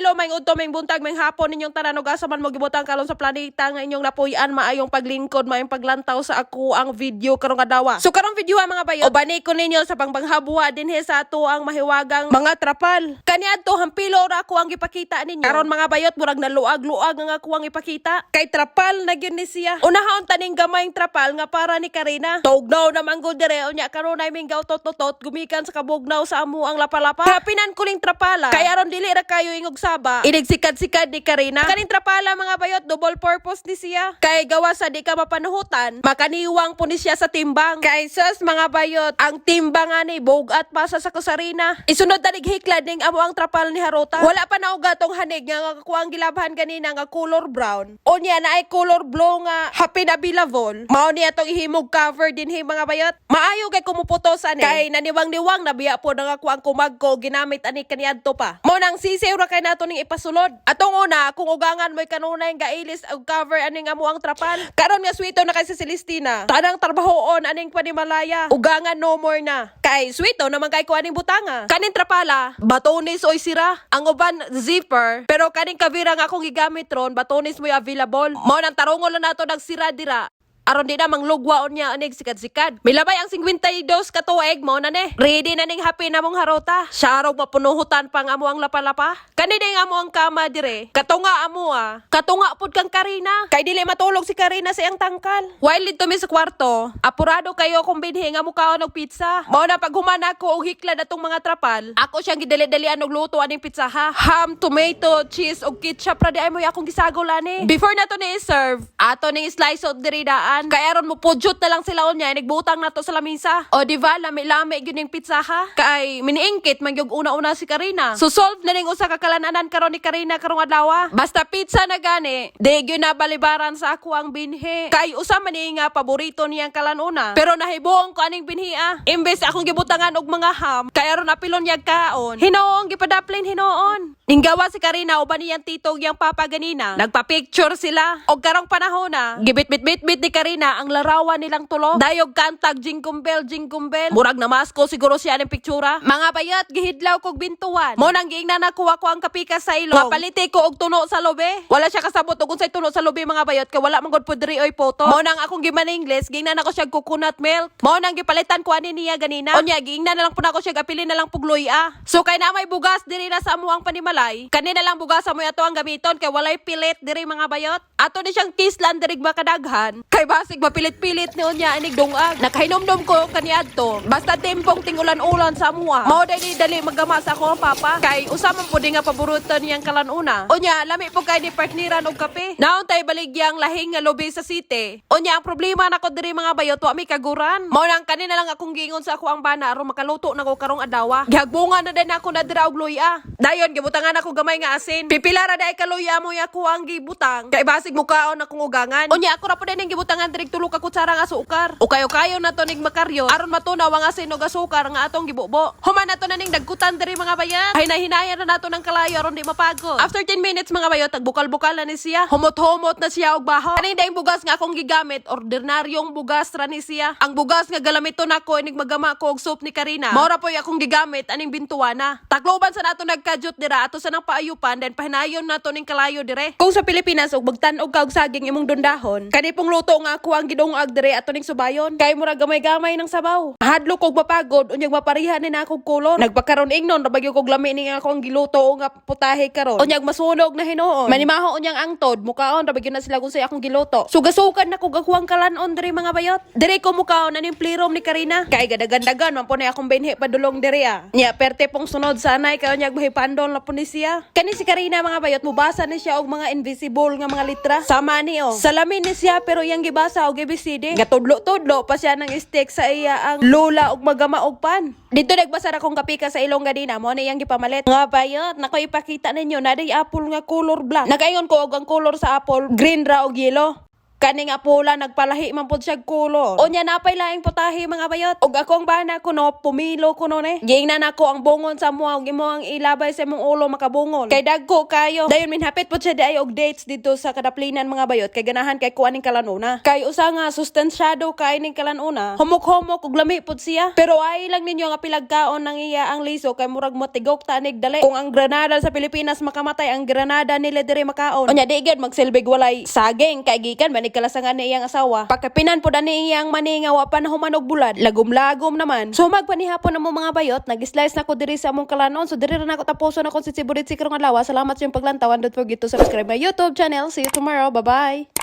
hello, may udto, may buntag, may hapon ninyong tanan ug asa man mo gibutang kalon sa planeta nga inyong napuy-an maayong paglingkod, maayong paglantaw sa ako ang video karong adlaw. So karong video mga bayo, ubani ko ninyo sa pangbanghabwa dinhi sa ato ang mahiwagang mga trapal. Kaniadto hampilo ra ako ang gipakita ninyo. Karon mga bayot murag naluag-luag nga ako ang ipakita. Kay trapal na gyud ni siya. Unahon taning gamayng trapal nga para ni Karina. Tugnaw na man gud dire unya karon ay minggaw tot gumikan sa kabugnaw sa amo ang lapa-lapa. Kapinan ko ning trapala. Kay aron dili ra kayo ingog saba. Inigsikad-sikad ni Karina. Kaning trapala mga bayot double purpose ni siya. Kay gawa sa di ka mapanuhutan, makaniwang po ni siya sa timbang. Kay sus mga bayot, ang timbang ani bugat pa sa kusarina. Isunod ta hiklad ning amo ang trapal ni Harota. Wala pa nauga tong hanig nga kuang gilabhan ganina nga color brown. Unya na ay color blue nga happy na bilavol. Mao niya tong ihimog cover dinhi mga bayot. Maayo kay kumuputos ani. Kay naniwang-niwang nabiya po nga kuang kumagko ginamit ani kaniadto pa. Mo nang sisiw ra kay nato ning ipasulod. Atong una kung ugangan mo'y kanunay nga ilis og cover aning amo ang trapal. Karon nga sweeto na kay sa Celestina. Tanang trabahoon aning panimalaya. Ugangan no more na. Kay sweeto naman kay kuaning butanga. Kaning trapala, batonis oy sira. Ang uban zipper, pero kaning kavira nga akong gigamit ron, batonis mo'y available. Mao nang tarungol na nato nagsira dira. Aron di na manglugwaon niya anig sikad-sikad. Milabay ang 52 ka tuig mo na ne. Ready na ning happy na mong Harota. Syarog mapunuhutan pang amo ang lapa-lapa. Kani ding amo ang kama dire. Katunga amo Katunga pud kang Karina. Kay dili matulog si Karina sa iyang tangkal. While dito mi sa kwarto, apurado kayo kung binhi nga mukaon og pizza. Mao na paghumana ko og hiklad atong mga trapal. Ako siyang gidali-dalian og luto aning pizza ha. Ham, tomato, cheese og ketchup ra di ay mo akong gisagol ani. Before nato ni serve, ato ning slice of diridaan. Kaya aron mo pudyot na lang sila unya, nagbutang na to sa lamisa. O diba, lami-lami yun yung pizza ha? Kay miniingkit, magyog una-una si Karina. So solve na ning usa ka kalananan karon ni Karina karong adlaw. Basta pizza na gani, di gyud na balibaran sa ako ang binhi. Kay usa man ni nga paborito niyang kalanuna. Pero nahibuong ko aning binhi Imbes akong gibutangan og mga ham, kay aron apilon yag kaon. Hinoong gipadaplin hinoon. Ninggawa si Karina uban niyang titog yang papa ganina. Nagpa-picture sila. Og karong panahon gibit-bit-bit ni Karina ang larawan nilang tulo. Dayog kantag jingle bell. Murag na masko siguro siya ng piktura. Mga bayat gihidlaw kog bintuan. Mo nang giingnan nakuha ko ang kapika sa ilong. Mapaliti ko og tuno sa lobe. Wala siya kasabot og unsay tuno sa lobe mga bayat kay wala man gud pud diri oy photo. Mo nang akong giman English giingnan ako siya coconut milk. Mo nang gipalitan ko ani niya ganina. Unya giingnan na lang pud ako siya apilin na lang pug luya. So kay na may bugas diri na sa amuang panimalay. Kanina lang bugas mo ato ang gamiton kay walay pilit diri mga bayot. Ato ni siyang kislan diri makadaghan. Kay basig mapilit-pilit ni unya inig dungag. Nakahinomdom ko kaniadto. Basta tempong tingulan-ulan sa amuha. Mao dali magama sa akong papa. Kay usa man pud nga paboruto niyang kalanuna. Unya lami po kay ni partneran og kape. Naon tay baligyang lahing nga lobi sa city. Unya ang problema nako diri mga bayot wa mi kaguran. Mao nang kanina lang akong giingon sa ako ang bana aron makaluto na ko karong adlaw. Gihagbungan na din ako na dira og luya. Dayon gibutangan ako gamay nga asin. Pipila ra day kaluya mo ya ko ang gibutang. Kay basig mukaon akong ugangan. Unya ako ra pud ning gibutangan diri tulo ka kutsara nga asukar. Ukayo-kayo na to ning makaryo aron matunaw ang asin og asukar nga atong gibubo. Human nato na ning dagkutan diri mga bayat. Hinay-hinayan na nato ng kalayo aron di mapagod. After 10 minutes mga bayot tagbukal-bukal na ni siya. Humot-humot na siya og baho. Kaning daing bugas nga akong gigamit, ordinaryong bugas ra ni siya. Ang bugas nga galamiton nako inig magama ko og soup ni Karina. Mao ra poy akong gigamit aning bintuana. Takloban sa nato nagkadyot dira ato sa nang paayupan then pahinayon nato ning kalayo dire. Kung sa Pilipinas og bagtan-og kag saging imong dundahon, kani pong luto nga ako ang gidungag dire ato ning subayon. Kay mura gamay-gamay ng sabaw. Hadlo kog mapagod unyag maparihan ni na akong kulon. Nagpakaron ingnon ra bagyo kog lami ning ako ang giluto nga putahe karon. Unyag masunog na hinuon. Manimaho unyang angtod mukaon ra bagyo na sila unsay akong giluto. Sugasukan na kog akuang kalanon dire mga bayot. Dire ko mukaon aning plirom ni Karina. Kay gadagan-dagan man po na akong binhi padulong dire Nya perte pong sunod sanay kay unyag mahipandon la po ni siya. Kani si Karina mga bayot mubasa ni siya og mga invisible nga mga litra. Sama ni salamin ni siya pero iyang gibasa og ABCD. Gatudlo-tudlo pa siya ng stick sa iya ang lula og magama og pan. Dito nagbasa ra kong kapika sa ilong ganina mo na iyang gipamalit. Nga bayot nako ipakita ninyo na day apple nga color black. Nakaingon ko og ang color sa apple green ra og yellow. Kani nga pula nagpalahi man pud siya kulo. Unya napay laing putahi mga bayot. Og akong bana kuno pumilo kuno ne. Gingnan ako ang bungon sa mo og imo ang ilabay sa imong ulo makabungol. Kay dagko kayo. Dayon minhapit pud siya di og dates dito sa kadaplinan mga bayot kay ganahan kay kuaning kalanuna. Kay usa nga sustansyado kay ning kalanuna. Humok-humok og lami pud siya. Pero ay lang ninyo nga pilagkaon nang iya ang liso kay murag mo tigok tanig dali. Kung ang granada sa Pilipinas makamatay, ang granada nila diri makaon. Unya di gid magsilbig walay saging kay gikan man kalasangan ni iyang asawa. Pagkapinan po ni iyang maninga wa pa na humanog bulad. Lagom-lagom naman. So magpanihapon na mo mga bayot. Nag-slice na ko diri sa among kalanon. So diri na ako tapuso na ko si Siburit si karong adlaw. Salamat sa iyong paglantawan. Don't forget to subscribe my YouTube channel. See you tomorrow. Bye-bye.